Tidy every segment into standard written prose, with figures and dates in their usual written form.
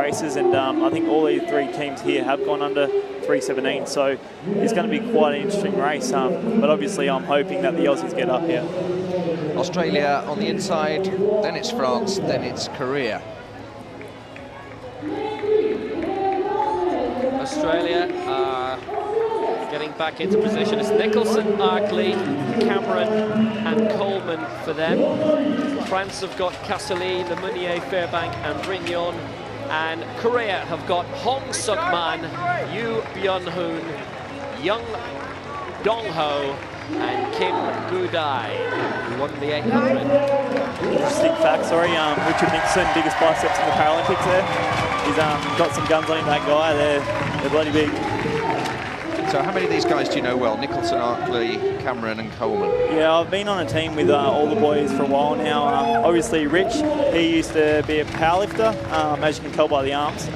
races, and I think all these three teams here have gone under 3:17, so it's going to be quite an interesting race. But obviously, I'm hoping that the Aussies get up here. Australia on the inside, then it's France, then it's Korea. Australia are getting back into position. It's Nicholson, Arkley, Cameron and Coleman for them. France have got Cassely, Lemonnier, Fairbank and Brignon. And Korea have got Hong Suk-man, Yu Byun-hoon, Young Dong-ho and Kim Gu-dai, who won the 800. Interesting fact, sorry, Richard Nixon, biggest biceps in the Paralympics there. He's got some guns on him, that guy. They're bloody big. So how many of these guys do you know well? Nicholson, Arkley, Cameron and Coleman? Yeah, I've been on a team with all the boys for a while now. Obviously Rich, he used to be a powerlifter, as you can tell by the arms.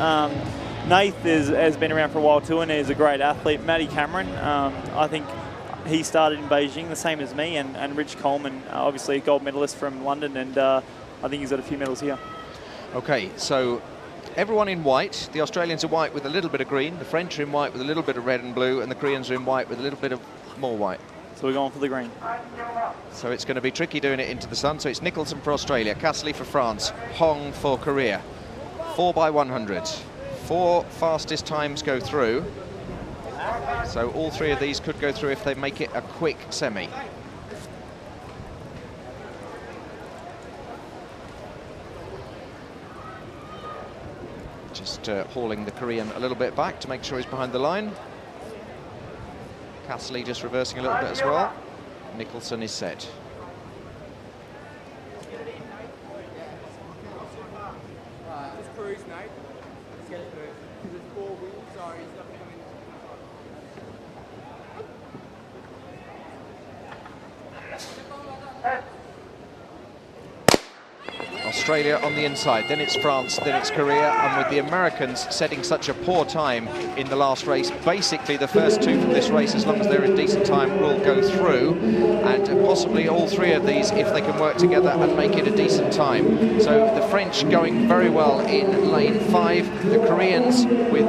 Nath has been around for a while too, and he's a great athlete. Matty Cameron, I think he started in Beijing, the same as me, and Rich Coleman, obviously a gold medalist from London, and I think he's got a few medals here. Okay, so everyone in white. The Australians are white with a little bit of green, the French are in white with a little bit of red and blue, and the Koreans are in white with a little bit of more white. So we're going for the green. So it's going to be tricky doing it into the sun. So it's Nicholson for Australia, Cassely for France, Hong for Korea. 4x100. 4 fastest times go through. So all three of these could go through if they make it a quick semi. Just hauling the Korean a little bit back to make sure he's behind the line. Cassely just reversing a little bit as well. Nicholson is set. Just cruise, mate. Let's get it through. There's 4 wheels, so he's not coming. Australia on the inside, then it's France, then it's Korea, and with the Americans setting such a poor time in the last race, basically the first two from this race, as long as they're in decent time, will go through, and possibly all three of these if they can work together and make it a decent time. So the French going very well in lane 5, the Koreans with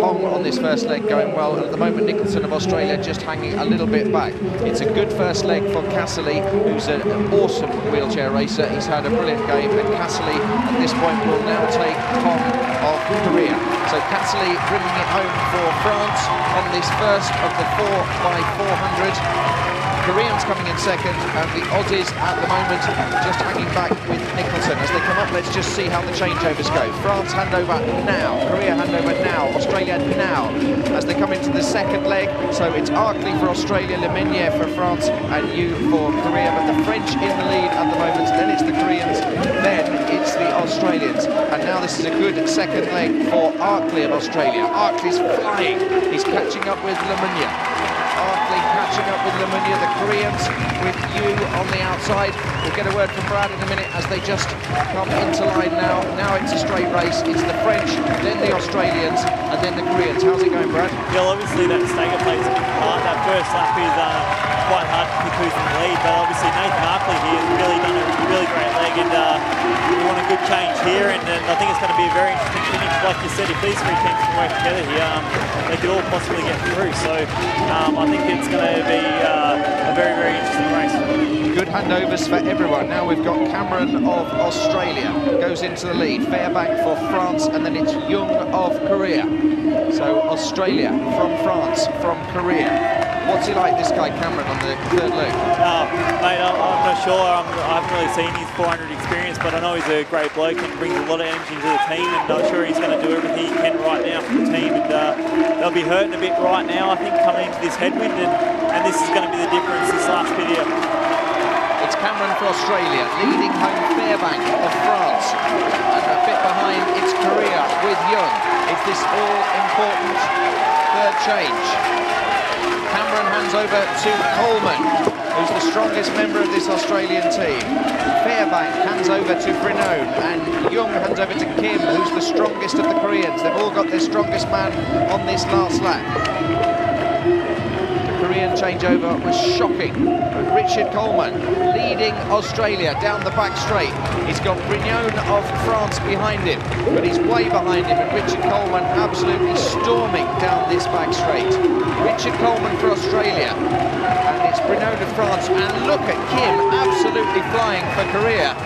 Hong on this first leg going well, and at the moment Nicholson of Australia just hanging a little bit back. It's a good first leg for Cassely, who's an awesome wheelchair racer. He's had a brilliant game, and Cassely at this point will now take Hong of Korea. So Cassely bringing it home for France on this first of the 4x400. Koreans coming in second, and the Aussies at the moment just hanging back with Nicholson. As they come up, let's just see how the changeovers go. France handover now, Korea handover now, Australia now, as they come into the second leg. So it's Arkley for Australia, Lemonnier for France, and Yu for Korea. But the French in the lead at the moment, then it's the Koreans, then it's the Australians. And now this is a good second leg for Arkley of Australia. Arkley's flying, he's catching up with Lemonnier. Arkley catching up with Lemonnier, the Koreans with Yu on the outside. We'll get a word from Brad in a minute as they just come into line now. Now it's a straight race. It's the French, then the Australians, and then the Koreans. How's it going, Brad? Yeah, obviously that Stager plays a big part. That first lap is quite hard to pick who's in the lead, but obviously Nathan Arkley here has really done a really great leg, and we want a good change here, and I think it's going to be a very interesting finish. Like you said, if these three teams can work together here, they could all possibly get through. So I think it's going to be a very, very interesting race. Good handovers for everyone. Now we've got Cameron of Australia goes into the lead, Fairbank for France, and then it's Young of Korea. So Australia from France, from Korea. What's he like, this guy Cameron, on the third leg? Mate, I'm not sure. I haven't really seen his 400 experience, but I know he's a great bloke and brings a lot of energy to the team, and I'm sure he's going to do everything he can right now for the team. And they'll be hurting a bit right now, I think, coming into this headwind, and this is going to be the difference this last video. It's Cameron for Australia, leading home Fairbank of France. And a bit behind, it's Korea with Young. It's this all-important third change. Cameron hands over to Coleman, who's the strongest member of this Australian team. Fairbank hands over to Brignon, and Young hands over to Kim, who's the strongest of the Koreans. They've all got their strongest man on this last lap. The Korean changeover was shocking. But Richard Coleman leading Australia down the back straight. He's got Brignon of France behind him, but he's way behind him, and Richard Coleman absolutely storming down this back straight. Richard Coleman for Australia, and it's Brignon of France, and look at Kim absolutely flying for Korea.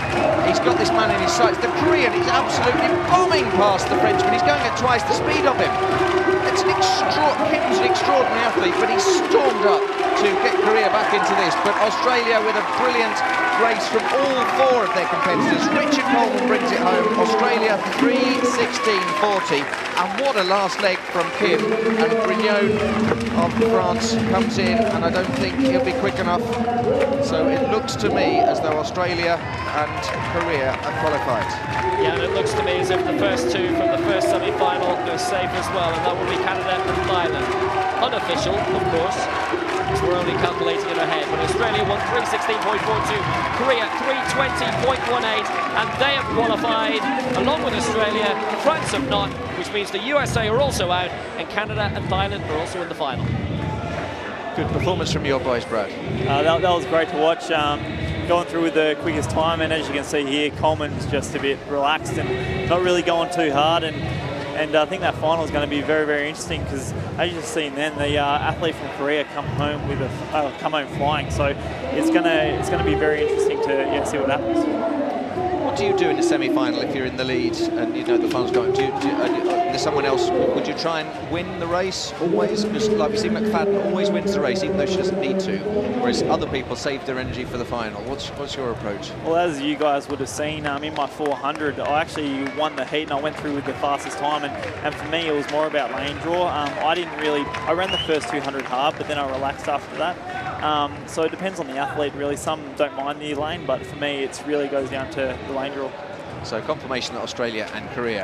He's got this man in his sights. The Korean is absolutely bombing past the Frenchman. He's going at twice the speed of him. It's Kim's an extraordinary athlete, but he's stormed up to get Korea back into this. But Australia with a brilliant race from all four of their competitors. Richard Coleman brings it home. Australia 3:16.40, and what a last leg from Kim. And Brignon of France comes in, and I don't think he'll be quick enough. So it looks to me as though Australia and Korea are qualified. Yeah, and it looks to me as if the first two from the first semi-final are safe as well, and that will be Canada and Thailand. Unofficial, of course, because we're only calculating it ahead, but Australia won 3:16.42, Korea 3:20.18, and they have qualified along with Australia. France have not, which means the USA are also out, and Canada and Thailand are also in the final. Good performance from your boys, Brad. That was great to watch. Going through with the quickest time, and as you can see here, Coleman's just a bit relaxed and not really going too hard, and I think that final is going to be very, very interesting, because as you've seen then, the athlete from Korea come home flying, so it's going to be very interesting to see what happens. What do you do in the semi-final if you're in the lead and you know the final's going? There's someone else. Would you try and win the race always? Because like we see, McFadden always wins the race, even though she doesn't need to, whereas other people save their energy for the final. What's your approach? Well, as you guys would have seen, in my 400, I actually won the heat and I went through with the fastest time, and for me it was more about lane draw. I ran the first 200 hard, but then I relaxed after that. So it depends on the athlete, really. Some don't mind the lane, but for me, it really goes down to the lane draw. So confirmation that Australia and Korea